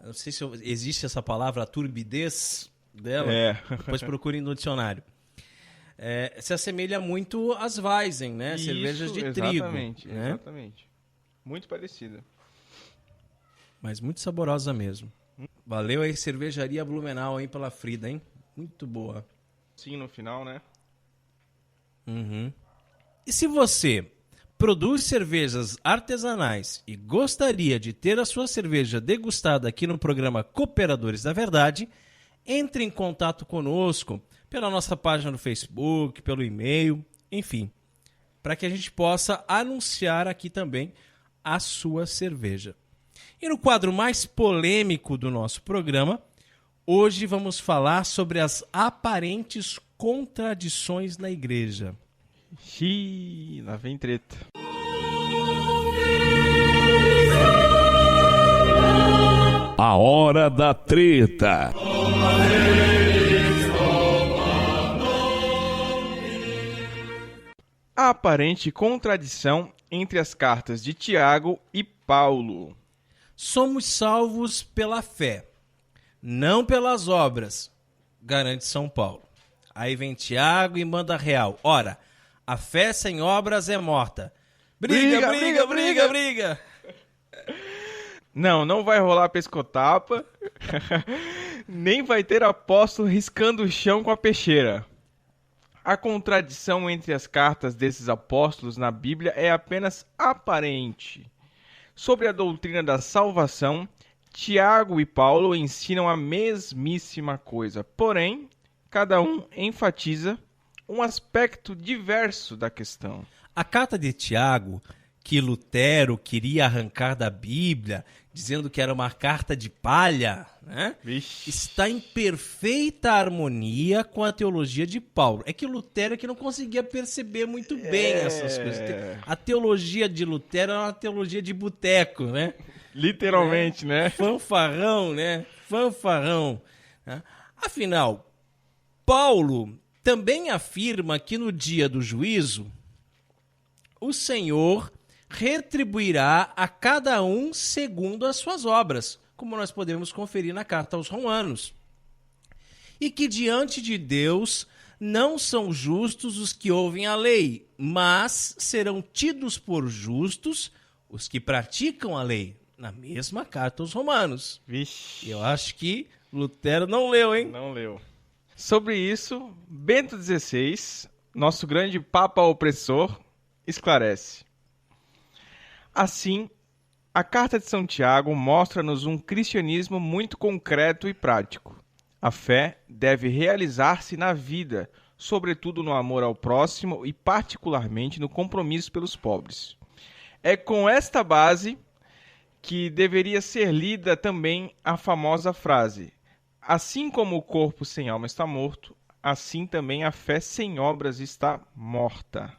não sei se existe essa palavra, a turbidez dela. Depois procurem no dicionário. Se assemelha muito às Weizen, né? Isso, cervejas de exatamente, trigo. Né? Exatamente. Muito parecida. Mas muito saborosa mesmo. Valeu aí, Cervejaria Blumenau, hein, pela Frida, hein? Muito boa. Sim, no final, né? E se você produz cervejas artesanais e gostaria de ter a sua cerveja degustada aqui no programa Cooperadores da Verdade, entre em contato conosco pela nossa página no Facebook, pelo e-mail, enfim, para que a gente possa anunciar aqui também a sua cerveja. E no quadro mais polêmico do nosso programa, hoje vamos falar sobre as aparentes contradições na igreja. Xiii, lá vem treta. A hora da treta. A aparente contradição entre as cartas de Tiago e Paulo. Somos salvos pela fé, não pelas obras, garante São Paulo. Aí vem Tiago e manda real. Ora, a fé sem obras é morta. Briga! Não vai rolar pescotapa, nem vai ter apóstolo riscando o chão com a peixeira. A contradição entre as cartas desses apóstolos na Bíblia é apenas aparente. Sobre a doutrina da salvação, Tiago e Paulo ensinam a mesmíssima coisa, porém, cada um enfatiza um aspecto diverso da questão. A carta de Tiago que Lutero queria arrancar da Bíblia, dizendo que era uma carta de palha, né? Está em perfeita harmonia com a teologia de Paulo. É que Lutero é que não conseguia perceber muito bem essas coisas. A teologia de Lutero era uma teologia de boteco, né? Literalmente, né? Fanfarrão, né? Fanfarrão. Né? Afinal, Paulo também afirma que no dia do juízo, o Senhor retribuirá a cada um segundo as suas obras, como nós podemos conferir na carta aos Romanos. E que diante de Deus não são justos os que ouvem a lei, mas serão tidos por justos os que praticam a lei, na mesma carta aos Romanos. Vixe. Eu acho que Lutero não leu, hein? Não leu. Sobre isso, Bento XVI, nosso grande Papa opressor, esclarece. Assim, a Carta de São Tiago mostra-nos um cristianismo muito concreto e prático. A fé deve realizar-se na vida, sobretudo no amor ao próximo e particularmente no compromisso pelos pobres. É com esta base que deveria ser lida também a famosa frase: assim como o corpo sem alma está morto, assim também a fé sem obras está morta.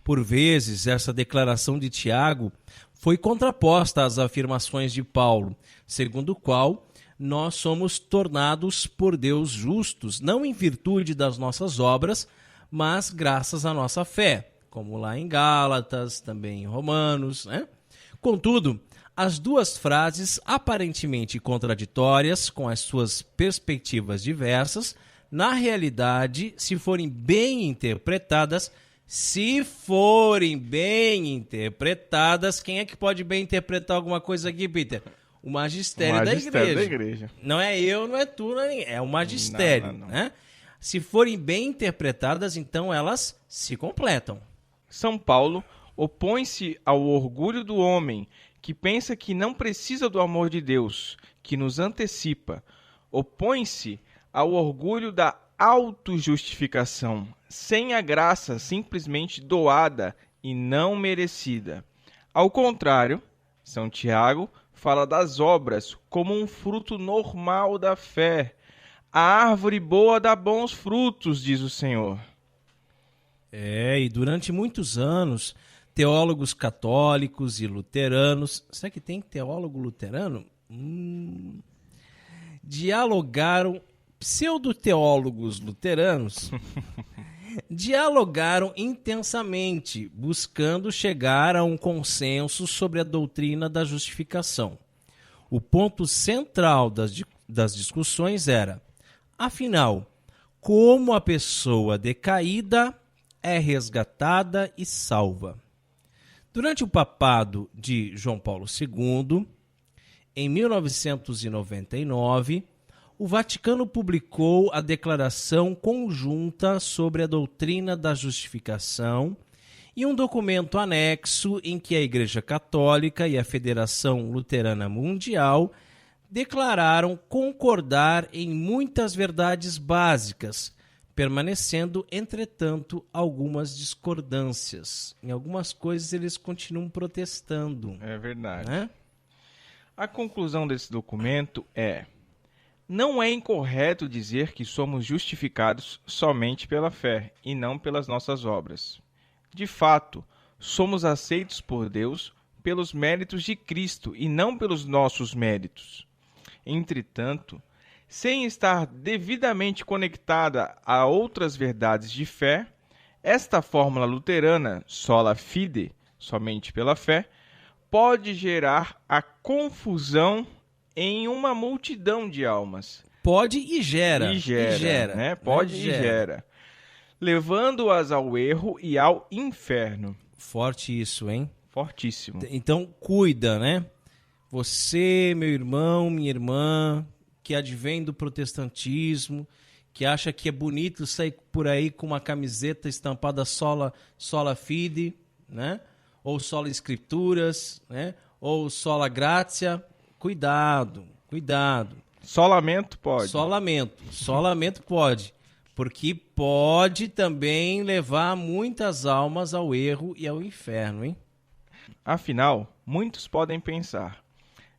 Por vezes, essa declaração de Tiago foi contraposta às afirmações de Paulo, segundo o qual nós somos tornados por Deus justos, não em virtude das nossas obras, mas graças à nossa fé, como lá em Gálatas, também em Romanos, né? Contudo, as duas frases, aparentemente contraditórias, com as suas perspectivas diversas, na realidade, se forem bem interpretadas, quem é que pode bem interpretar alguma coisa aqui, Peter? O magistério, da igreja. Não é eu, não é tu, não é ninguém. É o magistério. Não. Né? Se forem bem interpretadas, então elas se completam. São Paulo opõe-se ao orgulho do homem, que pensa que não precisa do amor de Deus, que nos antecipa. Opõe-se ao orgulho da autojustificação, sem a graça simplesmente doada e não merecida. Ao contrário, São Tiago fala das obras como um fruto normal da fé. A árvore boa dá bons frutos, diz o Senhor. E durante muitos anos, teólogos católicos e luteranos... Será que tem teólogo luterano? Dialogaram... Pseudo-teólogos luteranos dialogaram intensamente, buscando chegar a um consenso sobre a doutrina da justificação. O ponto central das discussões era, afinal, como a pessoa decaída é resgatada e salva. Durante o papado de João Paulo II, em 1999, o Vaticano publicou a Declaração Conjunta sobre a Doutrina da Justificação e um documento anexo em que a Igreja Católica e a Federação Luterana Mundial declararam concordar em muitas verdades básicas, permanecendo, entretanto, algumas discordâncias. Em algumas coisas eles continuam protestando. É verdade. Né? A conclusão desse documento é: não é incorreto dizer que somos justificados somente pela fé e não pelas nossas obras. De fato, somos aceitos por Deus pelos méritos de Cristo e não pelos nossos méritos. Entretanto, sem estar devidamente conectada a outras verdades de fé, esta fórmula luterana, sola fide, somente pela fé, pode gerar a confusão em uma multidão de almas. Pode e gera. Né? Pode e gera. Levando-as ao erro e ao inferno. Forte isso, hein? Fortíssimo. Então, cuida, né? Você, meu irmão, minha irmã, que advém do protestantismo, que acha que é bonito sair por aí com uma camiseta estampada sola fide, né? Ou sola escrituras, né? Ou sola gratia. Cuidado. Solamento pode. Solamento pode. Porque pode também levar muitas almas ao erro e ao inferno, hein? Afinal, muitos podem pensar: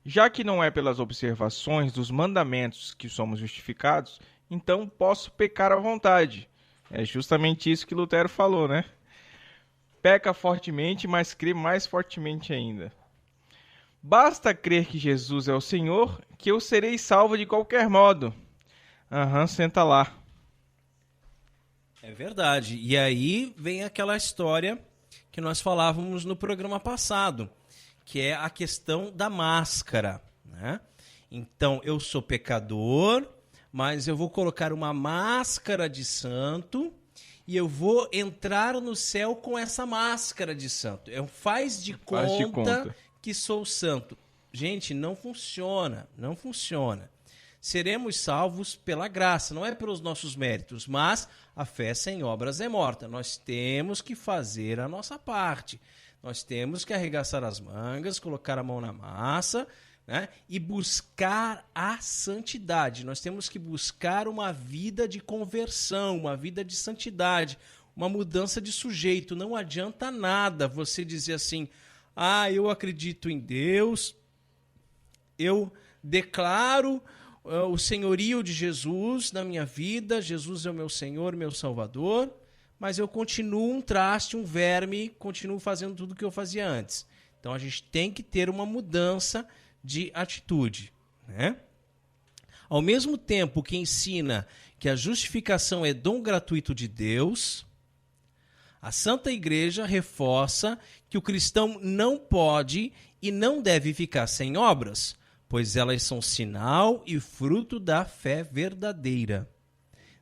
já que não é pelas observações dos mandamentos que somos justificados, então posso pecar à vontade. É justamente isso que Lutero falou, né? Peca fortemente, mas crê mais fortemente ainda. Basta crer que Jesus é o Senhor, que eu serei salvo de qualquer modo. Senta lá. É verdade. E aí vem aquela história que nós falávamos no programa passado, que é a questão da máscara, né? Então, eu sou pecador, mas eu vou colocar uma máscara de santo e eu vou entrar no céu com essa máscara de santo. Faz de conta que sou santo. Gente, não funciona, não funciona. Seremos salvos pela graça, não é pelos nossos méritos, mas a fé sem obras é morta. Nós temos que fazer a nossa parte. Nós temos que arregaçar as mangas, colocar a mão na massa, né, e buscar a santidade. Nós temos que buscar uma vida de conversão, uma vida de santidade, uma mudança de sujeito. Não adianta nada você dizer assim: eu acredito em Deus, eu declaro o senhorio de Jesus na minha vida, Jesus é o meu Senhor, meu Salvador, mas eu continuo um traste, um verme, continuo fazendo tudo o que eu fazia antes. Então a gente tem que ter uma mudança de atitude, né? Ao mesmo tempo que ensina que a justificação é dom gratuito de Deus, a Santa Igreja reforça que o cristão não pode e não deve ficar sem obras, pois elas são sinal e fruto da fé verdadeira.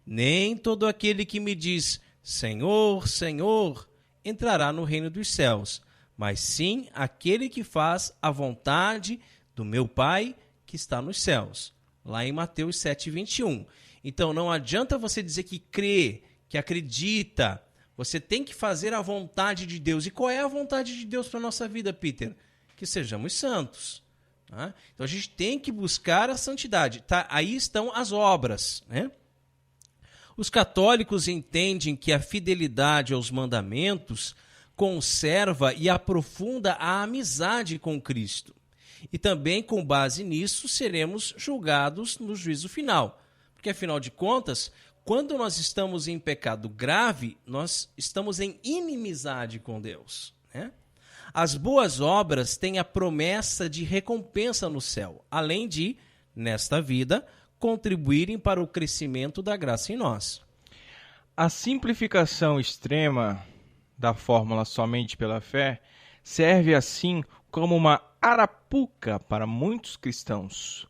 Nem todo aquele que me diz Senhor, Senhor, entrará no reino dos céus, mas sim aquele que faz a vontade do meu Pai que está nos céus. Lá em Mateus 7:21. Então não adianta você dizer que crê, que acredita. Você tem que fazer a vontade de Deus. E qual é a vontade de Deus para a nossa vida, Peter? Que sejamos santos. Tá? Então a gente tem que buscar a santidade. Tá? Aí estão as obras, né? Os católicos entendem que a fidelidade aos mandamentos conserva e aprofunda a amizade com Cristo. E também, com base nisso, seremos julgados no juízo final. Porque, afinal de contas, quando nós estamos em pecado grave, nós estamos em inimizade com Deus, né? As boas obras têm a promessa de recompensa no céu, além de, nesta vida, contribuírem para o crescimento da graça em nós. A simplificação extrema da fórmula somente pela fé serve assim como uma arapuca para muitos cristãos.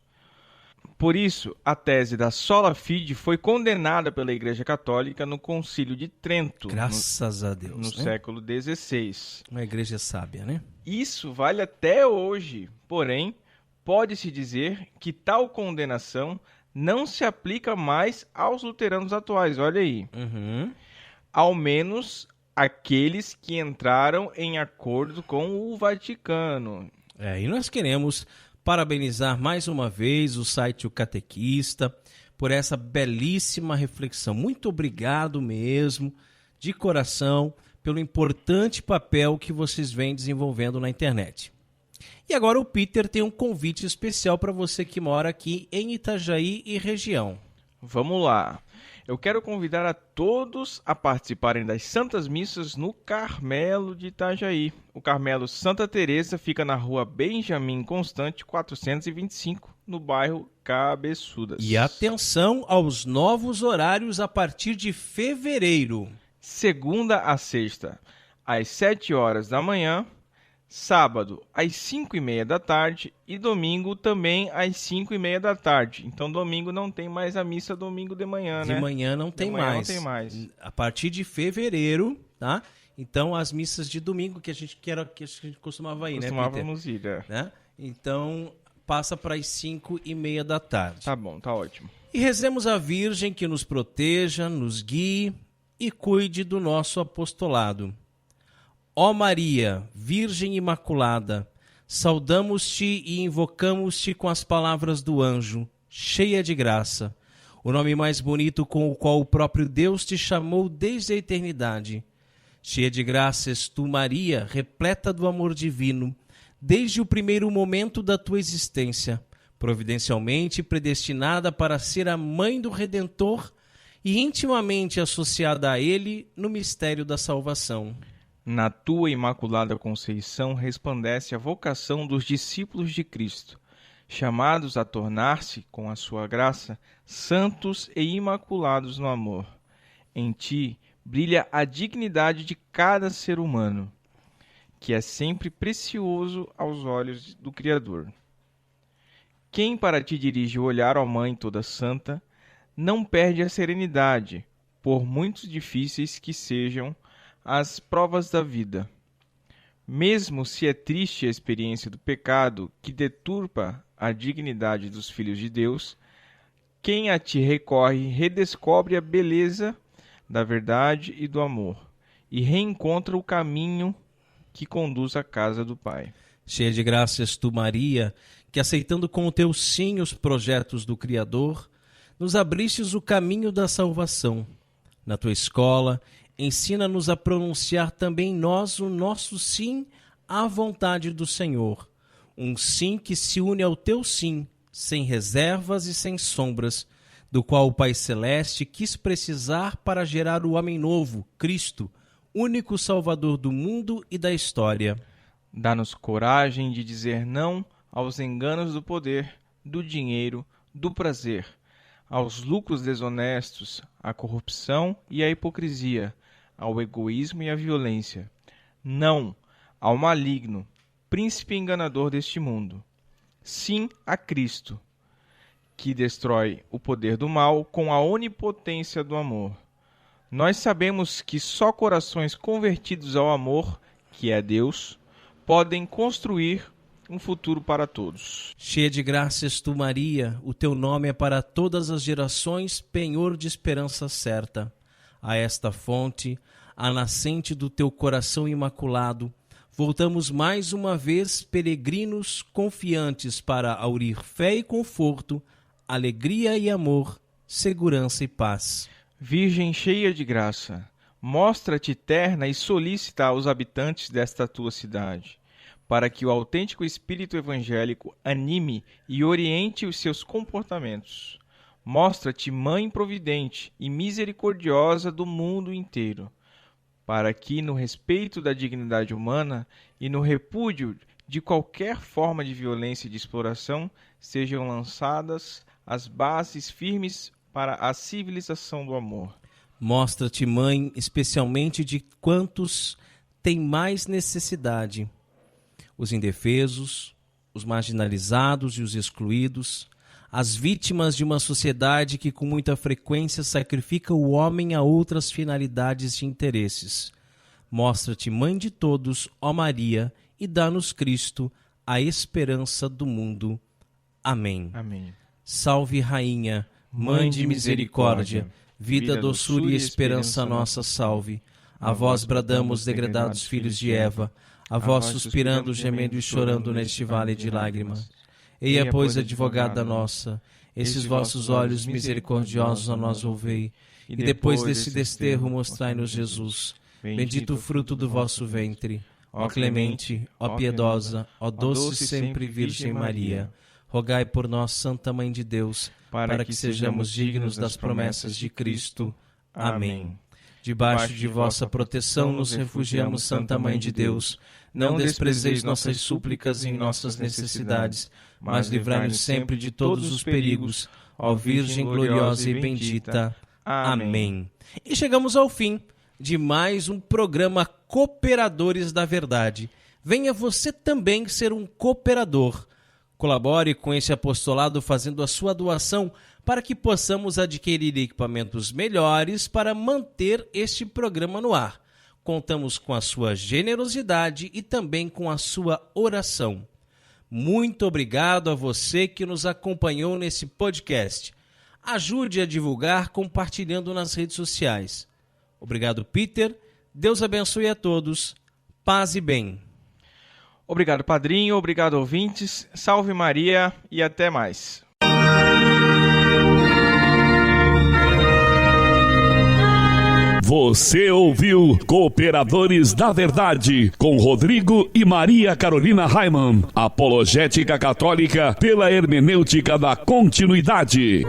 Por isso, a tese da sola fide foi condenada pela Igreja Católica no Concílio de Trento. Graças a Deus. No século XVI. Uma igreja sábia, né? Isso vale até hoje. Porém, pode-se dizer que tal condenação não se aplica mais aos luteranos atuais. Olha aí. Ao menos aqueles que entraram em acordo com o Vaticano. E nós queremos parabenizar mais uma vez o site O Catequista por essa belíssima reflexão. Muito obrigado mesmo, de coração, pelo importante papel que vocês vêm desenvolvendo na internet. E agora o Peter tem um convite especial para você que mora aqui em Itajaí e região. Vamos lá. Eu quero convidar a todos a participarem das Santas Missas no Carmelo de Itajaí. O Carmelo Santa Teresa fica na rua Benjamin Constante, 425, no bairro Cabeçudas. E atenção aos novos horários a partir de fevereiro. Segunda a sexta, às 7 horas da manhã. Sábado, às 5h30 da tarde e domingo também às 5h30 da tarde. Então, domingo não tem mais a missa domingo de manhã, né? De manhã não tem mais. Não tem mais. A partir de fevereiro, tá? Então, as missas de domingo que a gente costumava ir, né, Peter? Costumávamos ir, né? Então, passa para as 5h30 da tarde. Tá bom, tá ótimo. E rezemos a Virgem que nos proteja, nos guie e cuide do nosso apostolado. Ó Maria, Virgem Imaculada, saudamos-te e invocamos-te com as palavras do anjo, cheia de graça, o nome mais bonito com o qual o próprio Deus te chamou desde a eternidade. Cheia de graça és tu, Maria, repleta do amor divino, desde o primeiro momento da tua existência, providencialmente predestinada para ser a mãe do Redentor e intimamente associada a ele no mistério da salvação. Na tua imaculada conceição resplandece a vocação dos discípulos de Cristo, chamados a tornar-se, com a sua graça, santos e imaculados no amor. Em ti brilha a dignidade de cada ser humano, que é sempre precioso aos olhos do Criador. Quem para ti dirige o olhar, ó Mãe toda santa, não perde a serenidade, por muito difíceis que sejam as provas da vida. Mesmo se é triste a experiência do pecado que deturpa a dignidade dos filhos de Deus, quem a ti recorre redescobre a beleza da verdade e do amor, e reencontra o caminho que conduz à casa do Pai. Cheia de graça és tu, Maria, que aceitando com o teu sim os projetos do Criador, nos abristes o caminho da salvação. Na tua escola, ensina-nos a pronunciar também nós o nosso sim à vontade do Senhor. Um sim que se une ao teu sim, sem reservas e sem sombras, do qual o Pai Celeste quis precisar para gerar o homem novo, Cristo, único Salvador do mundo e da história. Dá-nos coragem de dizer não aos enganos do poder, do dinheiro, do prazer, aos lucros desonestos, à corrupção e à hipocrisia, ao egoísmo e à violência. Não ao maligno, príncipe enganador deste mundo. Sim a Cristo, que destrói o poder do mal com a onipotência do amor. Nós sabemos que só corações convertidos ao amor, que é Deus, podem construir um futuro para todos. Cheia de graça és tu, Maria, o teu nome é para todas as gerações penhor de esperança certa. A esta fonte, a nascente do teu coração imaculado, voltamos mais uma vez peregrinos confiantes para aurir fé e conforto, alegria e amor, segurança e paz. Virgem cheia de graça, mostra-te terna e solícita aos habitantes desta tua cidade, para que o autêntico espírito evangélico anime e oriente os seus comportamentos. Mostra-te mãe providente e misericordiosa do mundo inteiro, para que, no respeito da dignidade humana e no repúdio de qualquer forma de violência e de exploração, sejam lançadas as bases firmes para a civilização do amor. Mostra-te, Mãe, especialmente de quantos têm mais necessidade, os indefesos, os marginalizados e os excluídos, as vítimas de uma sociedade que com muita frequência sacrifica o homem a outras finalidades e interesses. Mostra-te, Mãe de todos, ó Maria, e dá-nos Cristo, a esperança do mundo. Amém. Amém. Salve, Rainha, Mãe de misericórdia, vida, doçura e esperança nossa, salve. A vós bradamos, degredados filhos de Eva, a vós suspirando, gemendo e chorando neste vale de lágrimas. Eia, pois, advogada nossa, esses vossos olhos misericordiosos a nós volvei, e depois desse desterro mostrai-nos Jesus, bendito o fruto do vosso ventre. Ó clemente, ó piedosa, ó doce sempre Virgem Maria, rogai por nós, Santa Mãe de Deus, para que sejamos dignos das promessas de Cristo. Amém. Debaixo de vossa proteção nos refugiamos, Santa Mãe de Deus. Não desprezeis nossas súplicas em nossas necessidades, mas livrai-nos sempre de todos os perigos. Ó Virgem gloriosa e bendita. Amém. E chegamos ao fim de mais um programa Cooperadores da Verdade. Venha você também ser um cooperador. Colabore com esse apostolado fazendo a sua doação para que possamos adquirir equipamentos melhores para manter este programa no ar. Contamos com a sua generosidade e também com a sua oração. Muito obrigado a você que nos acompanhou nesse podcast. Ajude a divulgar compartilhando nas redes sociais. Obrigado, Peter. Deus abençoe a todos. Paz e bem. Obrigado, padrinho. Obrigado, ouvintes. Salve Maria e até mais. Você ouviu Cooperadores da Verdade, com Rodrigo e Maria Carolina Raimann. Apologética católica pela hermenêutica da continuidade.